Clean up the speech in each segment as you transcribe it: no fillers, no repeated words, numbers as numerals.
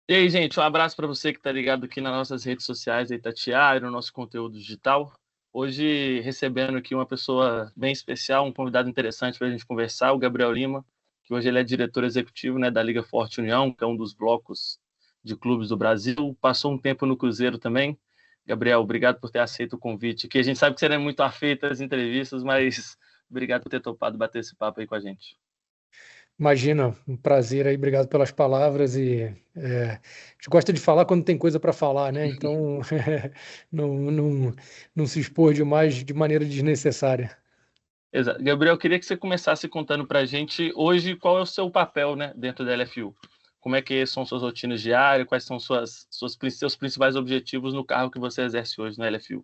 E aí, gente, um abraço para você que está ligado aqui nas nossas redes sociais da Itatiaia, no nosso conteúdo digital. Hoje, recebendo aqui uma pessoa bem especial, um convidado interessante para a gente conversar, o Gabriel Lima, que hoje ele é diretor executivo, né, da Liga Forte União, que é um dos blocos de clubes do Brasil. Passou um tempo no Cruzeiro também. Gabriel, obrigado por ter aceito o convite, que a gente sabe que você não é muito afeito às entrevistas, mas obrigado por ter topado bater esse papo aí com a gente. Imagina, um prazer aí, obrigado pelas palavras a gente gosta de falar quando tem coisa para falar, né? Então, não se expor demais de maneira desnecessária. Exato. Gabriel, eu queria que você começasse contando para a gente hoje qual é o seu papel, né, dentro da LFU. Como é que são suas rotinas diárias, quais são seus principais objetivos no cargo que você exerce hoje na LFU.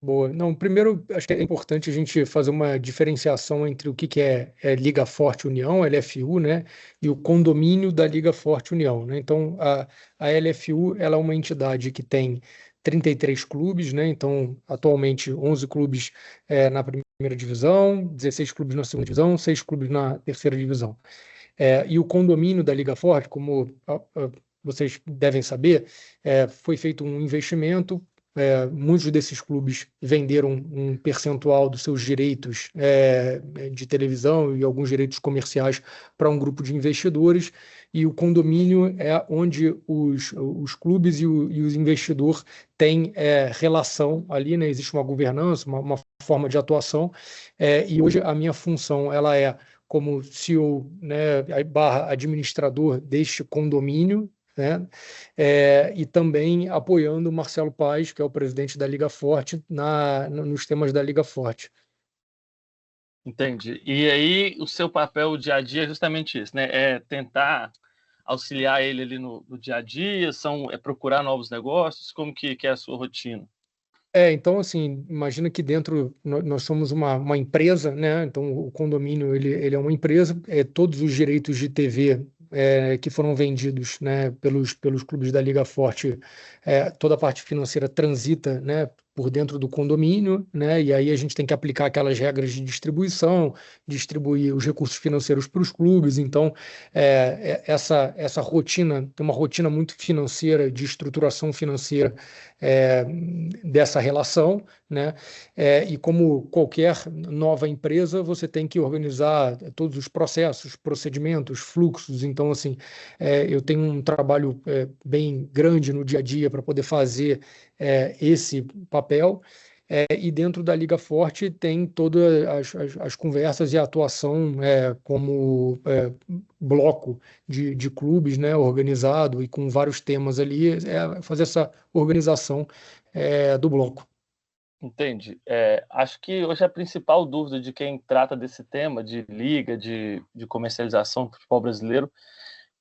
Boa. Não, primeiro, acho que é importante a gente fazer uma diferenciação entre o que é Liga Forte União, LFU, né, e o condomínio da Liga Forte União, né? Então, a LFU, ela é uma entidade que tem 33 clubes, né? Então, atualmente, 11 clubes na primeira divisão, 16 clubes na segunda divisão, 6 clubes na terceira divisão. E o condomínio da Liga Forte, como vocês devem saber, foi feito um investimento. Muitos desses clubes venderam um percentual dos seus direitos de televisão e alguns direitos comerciais para um grupo de investidores, e o condomínio é onde os clubes e os investidores têm relação ali, né? Existe uma governança, uma forma de atuação, e hoje a minha função ela é como CEO, né, barra administrador deste condomínio, né, e também apoiando o Marcelo Paes, que é o presidente da Liga Forte, nos temas da Liga Forte. Entende? E aí o seu papel dia a dia é justamente isso, né? É tentar auxiliar ele ali no dia a dia, é procurar novos negócios, como que é a sua rotina? Então, assim, imagina que dentro nós somos uma empresa, né? Então, o condomínio ele é uma empresa, todos os direitos de TV que foram vendidos, né, pelos clubes da Liga Forte, toda a parte financeira transita, né, por dentro do condomínio, né? E aí a gente tem que aplicar aquelas regras de distribuição, distribuir os recursos financeiros para os clubes. Então, essa rotina, tem uma rotina muito financeira, de estruturação financeira é, dessa relação, né? E como qualquer nova empresa, você tem que organizar todos os processos, procedimentos, fluxos. Então, assim, eu tenho um trabalho bem grande no dia a dia para poder fazer esse papel. E dentro da Liga Forte tem todas as conversas e a atuação como bloco de clubes, né, organizado e com vários temas ali, fazer essa organização do bloco. Entende? Acho que hoje a principal dúvida de quem trata desse tema de liga, de comercialização do futebol brasileiro,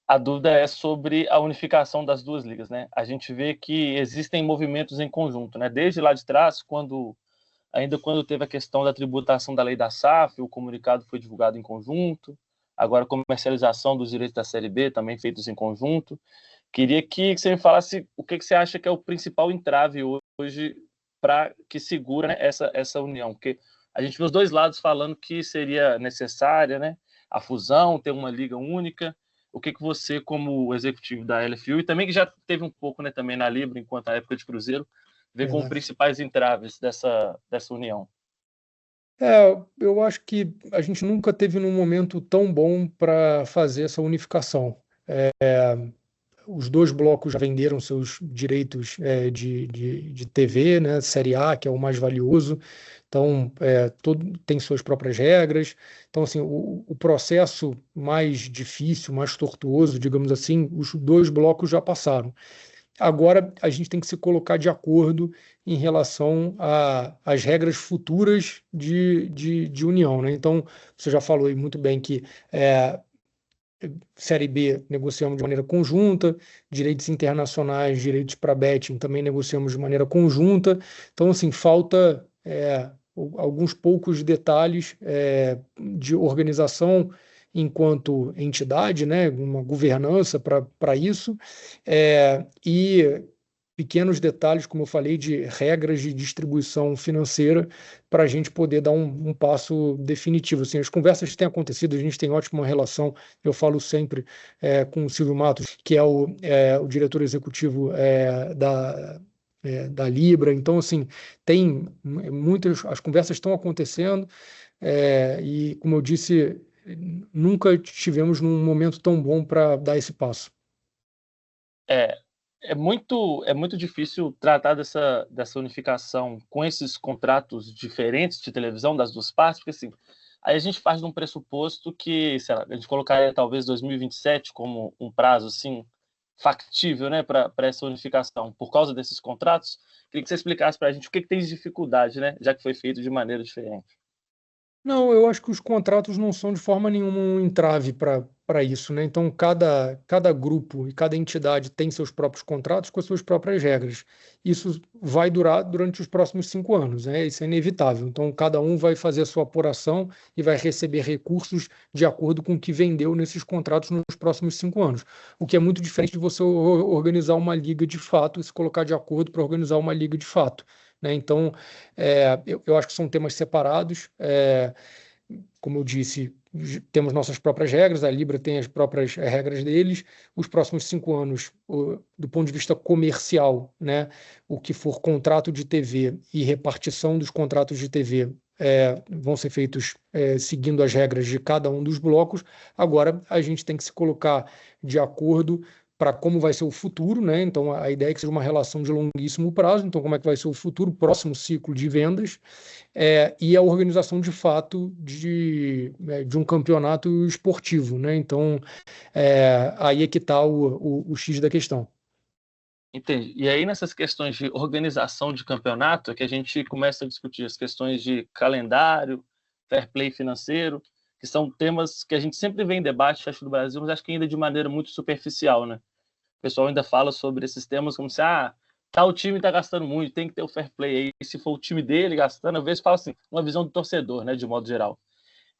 a dúvida é sobre a unificação das duas ligas, né? A gente vê que existem movimentos em conjunto, né? Desde lá de trás, ainda quando teve a questão da tributação da lei da SAF, o comunicado foi divulgado em conjunto. Agora, a comercialização dos direitos da Série B também feitos em conjunto. Queria que você me falasse o que você acha que é o principal entrave hoje para que segura, né, essa união, porque a gente vê os dois lados falando que seria necessária, né, a fusão, ter uma liga única. O que você, como executivo da LFU, e também que já teve um pouco, né, também na Libra, enquanto a época de Cruzeiro, vê como Verdade. principais entraves dessa união? Eu acho que a gente nunca teve num momento tão bom para fazer essa unificação. Os dois blocos já venderam seus direitos de TV, né? Série A, que é o mais valioso. Então, todo tem suas próprias regras. Então, assim, o processo mais difícil, mais tortuoso, digamos assim, os dois blocos já passaram. Agora, a gente tem que se colocar de acordo em relação às regras futuras de união, né? Então, você já falou aí muito bem que Série B negociamos de maneira conjunta, direitos internacionais, direitos para betting também negociamos de maneira conjunta. Então, assim, falta alguns poucos detalhes de organização enquanto entidade, né, uma governança para isso, e pequenos detalhes, como eu falei, de regras de distribuição financeira para a gente poder dar um passo definitivo. Assim, as conversas têm acontecido, a gente tem ótima relação, eu falo sempre com o Silvio Matos, que é o diretor executivo da Libra. Então, assim, tem muitas, as conversas estão acontecendo, e, como eu disse, nunca estivemos num momento tão bom para dar esse passo. É, é muito difícil tratar dessa unificação com esses contratos diferentes de televisão das duas partes, porque assim, aí a gente parte de um pressuposto que, sei lá, a gente colocaria talvez 2027 como um prazo assim factível, né, para essa unificação, por causa desses contratos. Queria que você explicasse para a gente o que tem de dificuldade, né, já que foi feito de maneira diferente. Não, eu acho que os contratos não são de forma nenhuma um entrave para isso, né? Então, cada grupo e cada entidade tem seus próprios contratos com as suas próprias regras. Isso vai durar durante os próximos 5 anos, né? Isso é inevitável. Então, cada um vai fazer a sua apuração e vai receber recursos de acordo com o que vendeu nesses contratos nos próximos 5 anos. O que é muito diferente de você organizar uma liga de fato e se colocar de acordo para organizar uma liga de fato, né? Então, eu acho que são temas separados. Como eu disse, temos nossas próprias regras, a Libra tem as próprias regras deles. Os próximos 5 anos, do ponto de vista comercial, né, o que for contrato de TV e repartição dos contratos de TV vão ser feitos seguindo as regras de cada um dos blocos. Agora, a gente tem que se colocar de acordo para como vai ser o futuro, né? Então, a ideia é que seja uma relação de longuíssimo prazo. Então, como é que vai ser o futuro, próximo ciclo de vendas, e a organização de fato de um campeonato esportivo, né? Então, aí é que está o X da questão. Entendi. E aí, nessas questões de organização de campeonato, é que a gente começa a discutir as questões de calendário, fair play financeiro, que são temas que a gente sempre vê em debate, acho, no Brasil, mas acho que ainda de maneira muito superficial, né? O pessoal ainda fala sobre esses temas como se, tal time está gastando muito, tem que ter o fair play aí. E se for o time dele gastando, às vezes fala assim, uma visão do torcedor, né, de modo geral.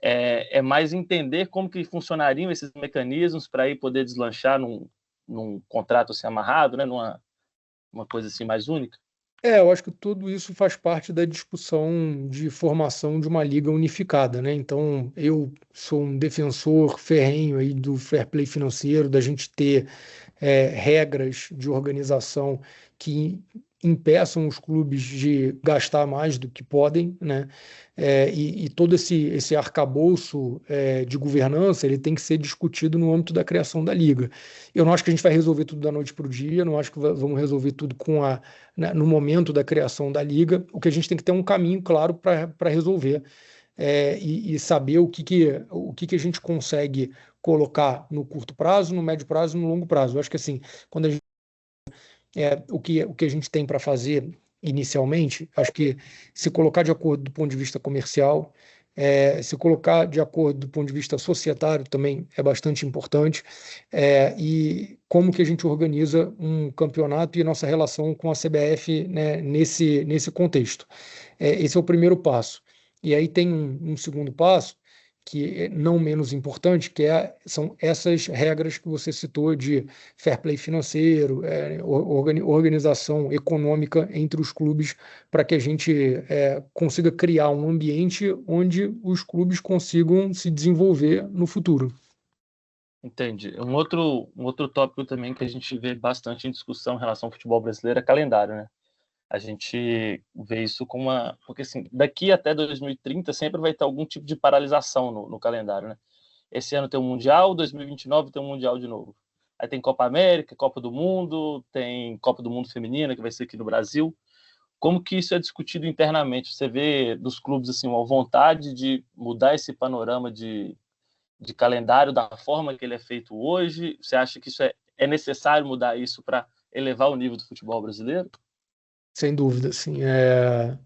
É mais entender como que funcionariam esses mecanismos para aí poder deslanchar num contrato assim amarrado, né, uma coisa assim mais única. Eu acho que tudo isso faz parte da discussão de formação de uma liga unificada, né? Então, eu sou um defensor ferrenho aí do fair play financeiro, da gente ter regras de organização que impeçam os clubes de gastar mais do que podem, né? E todo esse arcabouço de governança ele tem que ser discutido no âmbito da criação da liga. Eu não acho que a gente vai resolver tudo da noite para o dia, não acho que vamos resolver tudo né, no momento da criação da liga. O que a gente tem que ter um caminho claro para resolver. E saber o que a gente consegue colocar no curto prazo, no médio prazo e no longo prazo. Eu acho que assim, quando a gente, o que a gente tem para fazer inicialmente, acho que se colocar de acordo do ponto de vista comercial, se colocar de acordo do ponto de vista societário também é bastante importante, e como que a gente organiza um campeonato e nossa relação com a CBF, né, nesse contexto. Esse é o primeiro passo. E aí tem um segundo passo, que é não menos importante, que são essas regras que você citou de fair play financeiro, organização econômica entre os clubes, para que a gente consiga criar um ambiente onde os clubes consigam se desenvolver no futuro. Entendi. Um outro tópico também que a gente vê bastante em discussão em relação ao futebol brasileiro é calendário, né? A gente vê isso como uma. Porque, assim, daqui até 2030 sempre vai ter algum tipo de paralisação no calendário, né? Esse ano tem um Mundial, 2029 tem um Mundial de novo. Aí tem Copa América, Copa do Mundo, tem Copa do Mundo Feminina, que vai ser aqui no Brasil. Como que isso é discutido internamente? Você vê dos clubes assim, uma vontade de mudar esse panorama de calendário da forma que ele é feito hoje? Você acha que isso é necessário mudar isso para elevar o nível do futebol brasileiro? Sem dúvida, assim, é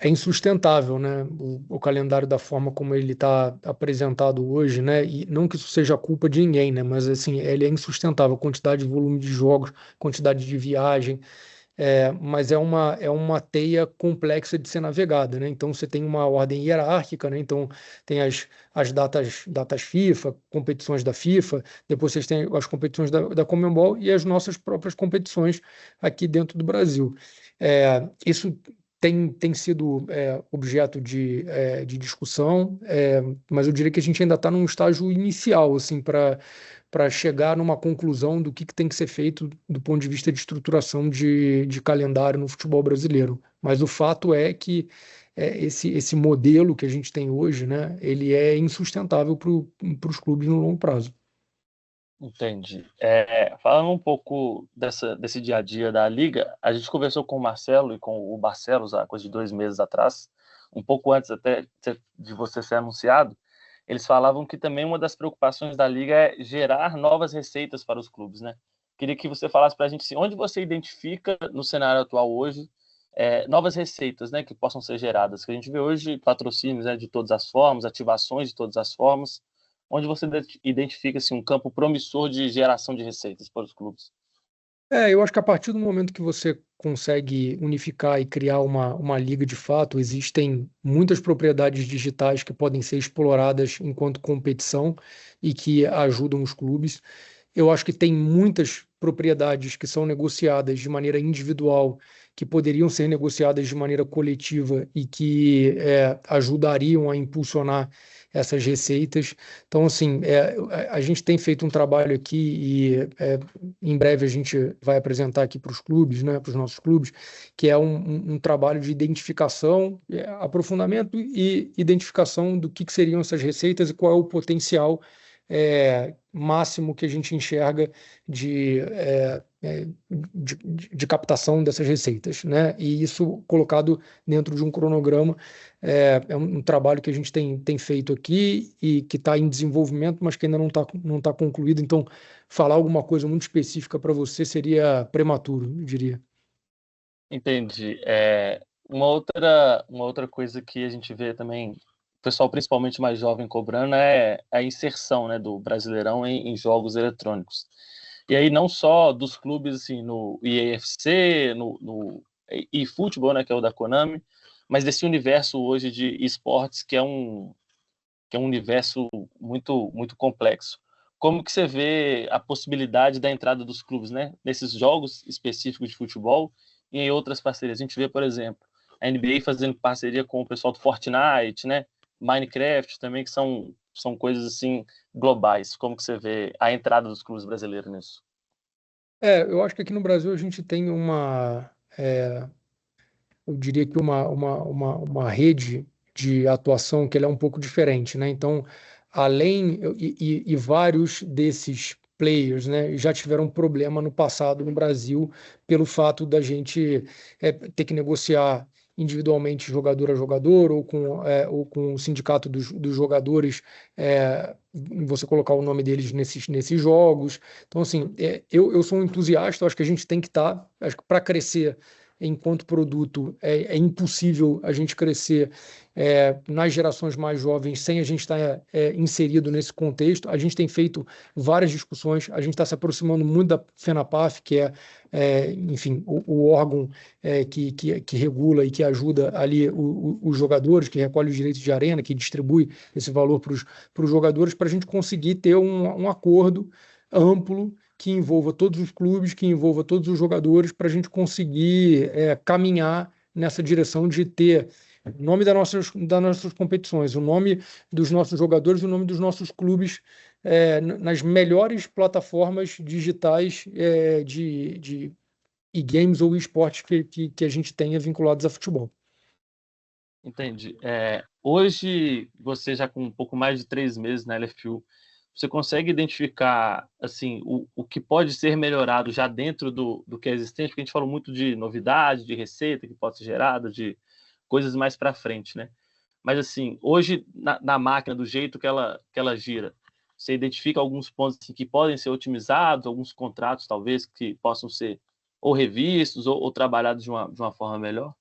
insustentável, né? O calendário da forma como ele está apresentado hoje, né? E não que isso seja culpa de ninguém, né? Mas assim, ele é insustentável. A quantidade de volume de jogos, quantidade de viagem, mas é uma teia complexa de ser navegada, né? Então você tem uma ordem hierárquica, né? Então tem as datas FIFA, competições da FIFA, depois vocês têm as competições da Conmebol e as nossas próprias competições aqui dentro do Brasil. Isso tem sido objeto de discussão, mas eu diria que a gente ainda está num estágio inicial, assim, para chegar numa conclusão do que tem que ser feito do ponto de vista de estruturação de calendário no futebol brasileiro. Mas o fato é que esse modelo que a gente tem hoje, né, ele é insustentável para os clubes no longo prazo. Entendi. Falando um pouco desse dia a dia da Liga, a gente conversou com o Marcelo e com o Barcelos há coisa de 2 meses atrás, um pouco antes até de você ser anunciado. Eles falavam que também uma das preocupações da Liga é gerar novas receitas para os clubes, né? Queria que você falasse para a gente assim, onde você identifica no cenário atual hoje novas receitas, né, que possam ser geradas. Que a gente vê hoje patrocínios, né, de todas as formas, ativações de todas as formas, onde você identifica assim, um campo promissor de geração de receitas para os clubes. Eu acho que a partir do momento que você consegue unificar e criar uma liga de fato, existem muitas propriedades digitais que podem ser exploradas enquanto competição e que ajudam os clubes. Eu acho que tem muitas propriedades que são negociadas de maneira individual, que poderiam ser negociadas de maneira coletiva e que ajudariam a impulsionar essas receitas. Então, assim, a gente tem feito um trabalho aqui e em breve a gente vai apresentar aqui para os clubes, né, para os nossos clubes, que é um trabalho de identificação, aprofundamento e identificação do que seriam essas receitas e qual é o potencial máximo que a gente enxerga de captação dessas receitas, né? E isso colocado dentro de um cronograma é um trabalho que a gente tem feito aqui e que está em desenvolvimento, mas que ainda não tá concluído. Então, falar alguma coisa muito específica para você seria prematuro, eu diria. Entendi. Uma outra coisa que a gente vê também, o pessoal principalmente mais jovem cobrando, é a inserção, né, do Brasileirão em jogos eletrônicos. E aí não só dos clubes assim, no EAFC, no eFootball, né, que é o da Konami, mas desse universo hoje de esportes que é um universo muito muito complexo. Como que você vê a possibilidade da entrada dos clubes, né, nesses jogos específicos de futebol e em outras parcerias? A gente vê, por exemplo, a NBA fazendo parceria com o pessoal do Fortnite, né, Minecraft também, que são coisas assim globais. Como que você vê a entrada dos clubes brasileiros nisso? Eu acho que aqui no Brasil a gente tem eu diria que uma rede de atuação que ela é um pouco diferente, né? Então, e vários desses players, né, já tiveram problema no passado no Brasil pelo fato da gente ter que negociar individualmente jogador a jogador ou com o sindicato dos jogadores, você colocar o nome deles nesses jogos. Então, assim, eu sou um entusiasta, eu acho que a gente tem que estar, acho que para crescer enquanto produto, é impossível a gente crescer nas gerações mais jovens sem a gente estar inserido nesse contexto. A gente tem feito várias discussões, a gente está se aproximando muito da FENAPAF, que enfim, o órgão que regula e que ajuda ali os jogadores, que recolhe os direitos de arena, que distribui esse valor para os jogadores, para a gente conseguir ter um acordo amplo que envolva todos os clubes, que envolva todos os jogadores, para a gente conseguir caminhar nessa direção de ter o nome das nossas competições, o nome dos nossos jogadores, o nome dos nossos clubes nas melhores plataformas digitais de e-games ou esportes que a gente tenha vinculados a futebol. Entendi. Hoje, você já com um pouco mais de 3 meses na LFU, você consegue identificar assim o que pode ser melhorado já dentro do que é existente? Porque a gente falou muito de novidade, de receita que pode ser gerada, de coisas mais para frente, né? Mas assim, hoje na máquina, do jeito que ela gira, você identifica alguns pontos assim, que podem ser otimizados, alguns contratos talvez que possam ser ou revistos ou trabalhados de uma forma melhor?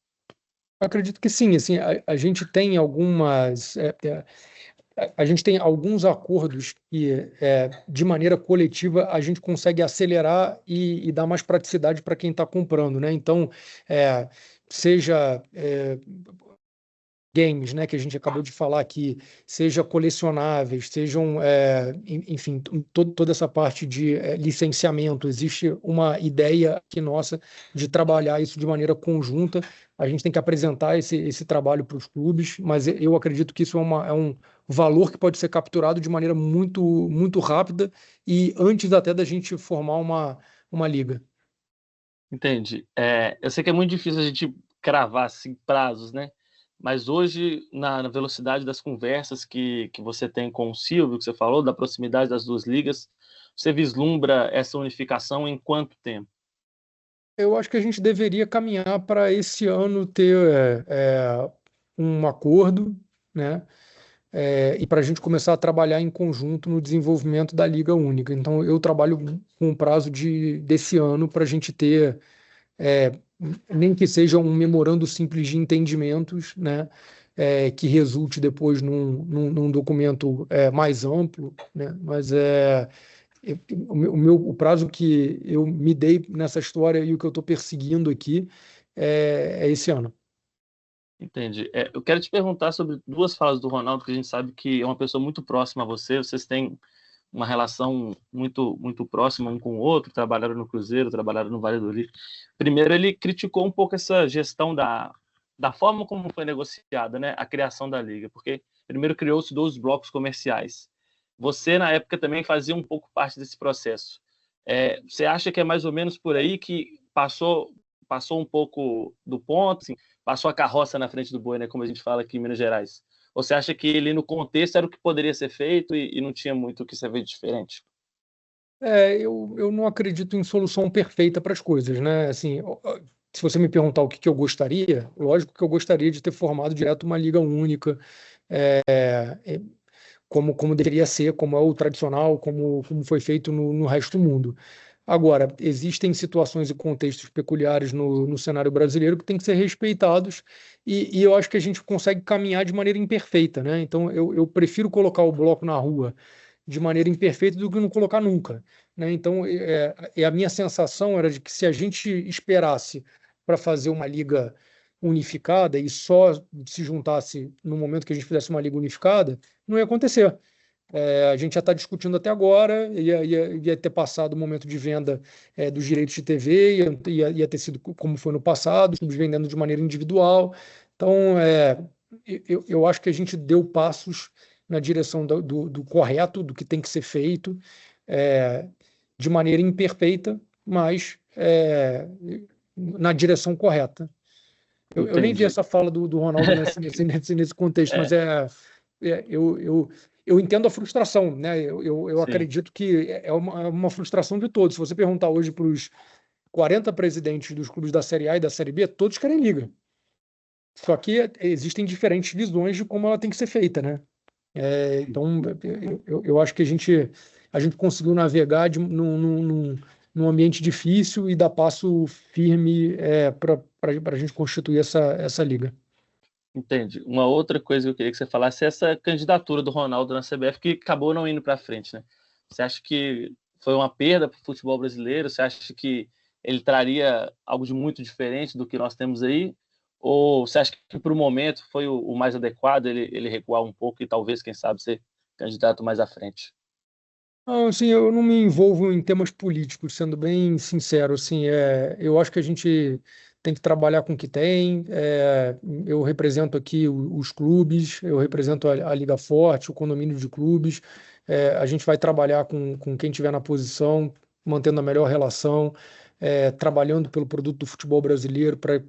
Eu acredito que sim, assim, a gente tem algumas. a gente tem alguns acordos que, de maneira coletiva, a gente consegue acelerar e dar mais praticidade para quem está comprando, né? Então, seja games, né, que a gente acabou de falar aqui, seja colecionáveis, sejam, enfim, toda essa parte de licenciamento. Existe uma ideia aqui nossa de trabalhar isso de maneira conjunta. A gente tem que apresentar esse trabalho para os clubes, mas eu acredito que isso é um valor que pode ser capturado de maneira muito, muito rápida e antes até da gente formar uma liga. Entende? Eu sei que é muito difícil a gente cravar assim, prazos, né? Mas hoje, na velocidade das conversas que você tem com o Silvio, que você falou, da proximidade das duas ligas, você vislumbra essa unificação em quanto tempo? Eu acho que a gente deveria caminhar para esse ano ter um acordo, né? E para a gente começar a trabalhar em conjunto no desenvolvimento da Liga Única. Então, eu trabalho com o prazo desse ano para a gente ter, é, nem que seja um memorando simples de entendimentos, né? Que resulte depois num documento mais amplo, né? Mas o prazo que eu me dei nessa história e o que eu estou perseguindo aqui é esse ano. Entende? Eu quero te perguntar sobre duas falas do Ronaldo, que a gente sabe que é uma pessoa muito próxima a você, vocês têm uma relação muito muito próxima um com o outro, trabalharam no Cruzeiro, trabalharam no Valladolid. Primeiro, ele criticou um pouco essa gestão da forma como foi negociada, né, a criação da liga, porque primeiro criou-se 2 blocos comerciais. Você, na época, também fazia um pouco parte desse processo. Você acha que é mais ou menos por aí que passou um pouco do ponto, assim, passou a carroça na frente do boi, né, como a gente fala aqui em Minas Gerais? Ou você acha que ele, no contexto, era o que poderia ser feito e não tinha muito o que ser feito diferente? Eu não acredito em solução perfeita para as coisas, né? Assim, se você me perguntar o que que eu gostaria, lógico que eu gostaria de ter formado direto uma liga única, é, é, como deveria ser, como é o tradicional, como foi feito no resto do mundo. Agora, existem situações e contextos peculiares no cenário brasileiro que têm que ser respeitados, e eu acho que a gente consegue caminhar de maneira imperfeita, né? Então, eu prefiro colocar o bloco na rua de maneira imperfeita do que não colocar nunca, né? Então, a minha sensação era de que se a gente esperasse para fazer uma liga unificada e só se juntasse no momento que a gente fizesse uma liga unificada, não ia acontecer. A gente já está discutindo até agora, ia ter passado o momento de venda dos direitos de TV, ia ter sido como foi no passado, os clubes vendendo de maneira individual. Então, eu acho que a gente deu passos na direção do correto, do que tem que ser feito, é, de maneira imperfeita, mas na direção correta. Eu nem vi Entendi. essa fala do Ronaldo nesse contexto, mas É, é, eu, eu, eu entendo a frustração, né? Eu sim. acredito que é uma frustração de todos. Se você perguntar hoje para os 40 presidentes dos clubes da Série A e da Série B, todos querem liga. Só que existem diferentes visões de como ela tem que ser feita, né? Então, eu acho que a gente conseguiu navegar num ambiente difícil e dar passo firme para a gente constituir essa liga. Entendi. Uma outra coisa que eu queria que você falasse é essa candidatura do Ronaldo na CBF que acabou não indo para frente, né? Você acha que foi uma perda para o futebol brasileiro? Você acha que ele traria algo de muito diferente do que nós temos aí? Ou você acha que para o momento foi o mais adequado ele recuar um pouco e talvez, quem sabe, ser candidato mais à frente? Não, assim, eu não me envolvo em temas políticos, sendo bem sincero. Assim, eu acho que a gente tem que trabalhar com o que tem. Eu represento aqui os clubes, eu represento a Liga Forte, o condomínio de clubes. A gente vai trabalhar com quem tiver na posição, mantendo a melhor relação, trabalhando pelo produto do futebol brasileiro para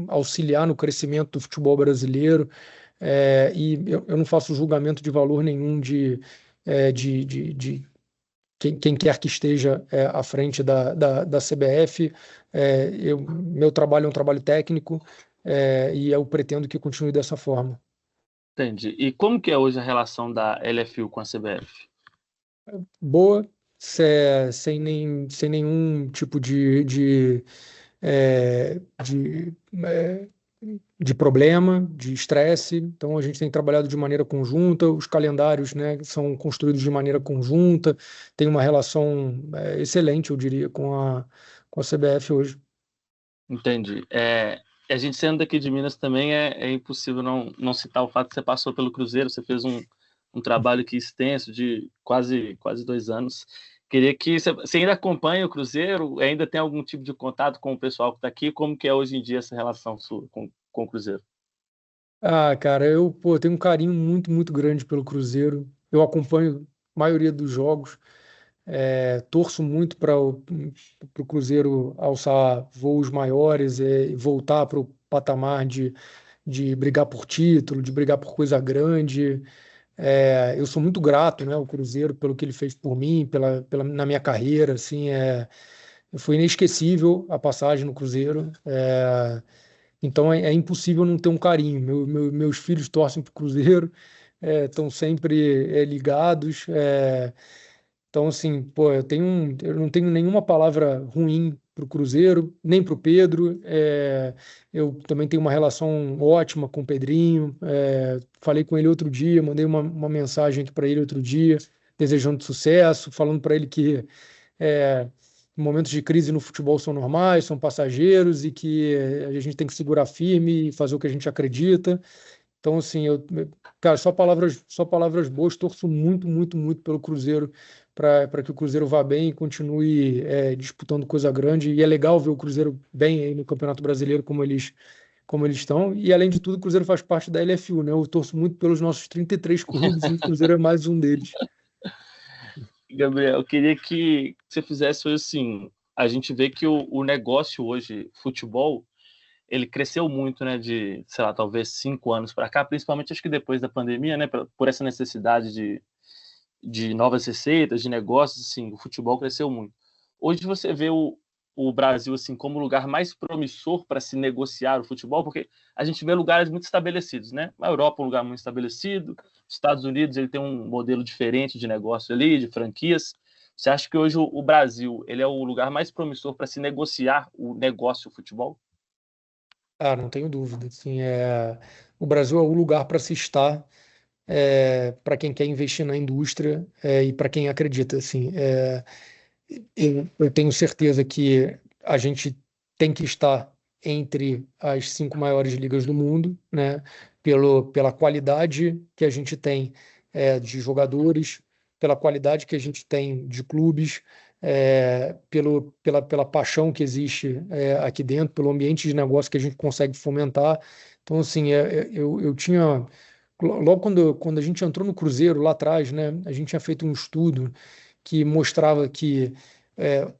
auxiliar no crescimento do futebol brasileiro. E eu não faço julgamento de valor nenhum de quem quer que esteja à frente da CBF. Meu trabalho é um trabalho técnico, e eu pretendo que continue dessa forma. Entendi. E como que é hoje a relação da LFU com a CBF? Boa, sem nenhum tipo de de problema, de estresse. Então, a gente tem trabalhado de maneira conjunta, os calendários, né, são construídos de maneira conjunta, tem uma relação excelente, eu diria, com a CBF hoje. Entendi. A gente sendo daqui de Minas também é impossível não citar o fato que você passou pelo Cruzeiro, você fez um trabalho aqui extenso de quase 2 anos. Queria que você ainda acompanha o Cruzeiro, ainda tem algum tipo de contato com o pessoal que está aqui? Como que é hoje em dia essa relação sua com o Cruzeiro? Ah, cara, pô, tenho um carinho muito, muito grande pelo Cruzeiro. Eu acompanho a maioria dos jogos. Torço muito para o Cruzeiro alçar voos maiores e voltar para o patamar de brigar por título, de brigar por coisa grande. Eu sou muito grato, né, ao Cruzeiro pelo que ele fez por mim, na minha carreira, assim, foi inesquecível a passagem no Cruzeiro. Então é impossível não ter um carinho. Meus filhos torcem para o Cruzeiro, estão sempre ligados. Então, assim, pô, eu não tenho nenhuma palavra ruim para o Cruzeiro, nem para o Pedro. Eu também tenho uma relação ótima com o Pedrinho. Falei com ele outro dia, mandei uma mensagem aqui para ele outro dia, desejando sucesso, falando para ele que é, momentos de crise no futebol são normais, são passageiros e que a gente tem que segurar firme e fazer o que a gente acredita. Então, assim, cara, só palavras boas. Torço muito, muito, muito pelo Cruzeiro, para que o Cruzeiro vá bem e continue disputando coisa grande. E é legal ver o Cruzeiro bem aí no Campeonato Brasileiro, como eles estão. E, além de tudo, o Cruzeiro faz parte da LFU, né? Eu torço muito pelos nossos 33 clubes e o Cruzeiro é mais um deles. Gabriel, eu queria que você fizesse hoje assim. A gente vê que o negócio hoje, futebol, ele cresceu muito, né, de, sei lá, talvez 5 anos para cá, principalmente acho que depois da pandemia, né, por essa necessidade de novas receitas, de negócios, assim, o futebol cresceu muito. Hoje você vê o Brasil assim como o lugar mais promissor para se negociar o futebol, porque a gente vê lugares muito estabelecidos, né? A Europa é um lugar muito estabelecido, os Estados Unidos ele tem um modelo diferente de negócio ali, de franquias. Você acha que hoje o Brasil ele é o lugar mais promissor para se negociar o negócio o futebol? Ah, não tenho dúvida. Assim, o Brasil é o lugar para se estar, para quem quer investir na indústria, e para quem acredita. Assim, eu tenho certeza que a gente tem que estar entre as 5 maiores ligas do mundo, né? Pela qualidade que a gente tem de jogadores, pela qualidade que a gente tem de clubes, pela paixão que existe aqui dentro, pelo ambiente de negócio que a gente consegue fomentar. Então, assim, eu tinha. Logo quando a gente entrou no Cruzeiro lá atrás, né, a gente tinha feito um estudo que mostrava que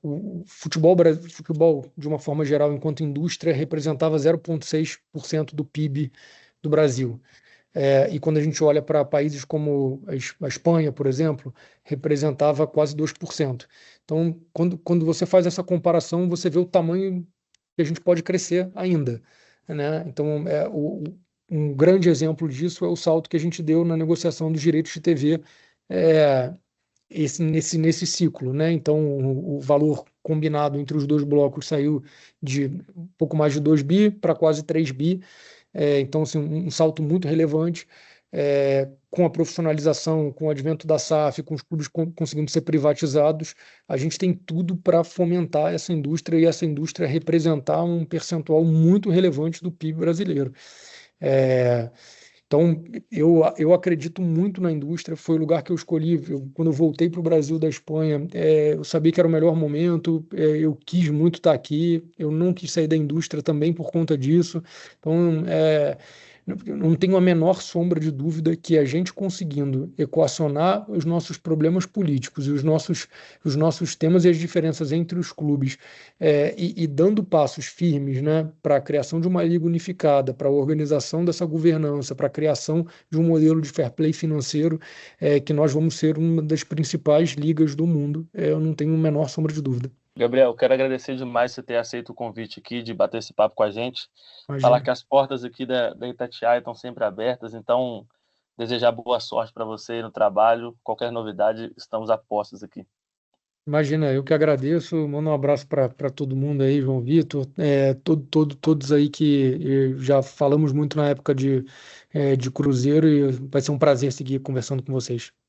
o futebol, de uma forma geral, enquanto indústria, representava 0,6% do PIB do Brasil. E quando a gente olha para países como a Espanha, por exemplo, representava quase 2%. Então, quando você faz essa comparação, você vê o tamanho que a gente pode crescer ainda, né? Então, um grande exemplo disso é o salto que a gente deu na negociação dos direitos de TV, é, nesse ciclo, né? Então, o valor combinado entre os dois blocos saiu de um pouco mais de 2 bi para quase 3 bi. Então, assim, um salto muito relevante. Com a profissionalização, com o advento da SAF, com os clubes conseguindo ser privatizados, a gente tem tudo para fomentar essa indústria e essa indústria representar um percentual muito relevante do PIB brasileiro. É, então, eu acredito muito na indústria. Foi o lugar que eu escolhi. Quando eu voltei para o Brasil da Espanha, eu sabia que era o melhor momento. Eu quis muito estar aqui. Eu não quis sair da indústria também por conta disso. Então, não tenho a menor sombra de dúvida que a gente conseguindo equacionar os nossos problemas políticos e os nossos temas e as diferenças entre os clubes, e dando passos firmes, né, para a criação de uma liga unificada, para a organização dessa governança, para a criação de um modelo de fair play financeiro, que nós vamos ser uma das principais ligas do mundo. Eu não tenho a menor sombra de dúvida. Gabriel, quero agradecer demais você ter aceito o convite aqui de bater esse papo com a gente. Falar Imagina. que as portas aqui da Itatiaia estão sempre abertas, então desejar boa sorte para você no trabalho. Qualquer novidade, estamos a postos aqui. Imagina, eu que agradeço, mando um abraço para todo mundo aí, João Vitor, todos aí que já falamos muito na época de Cruzeiro e vai ser um prazer seguir conversando com vocês.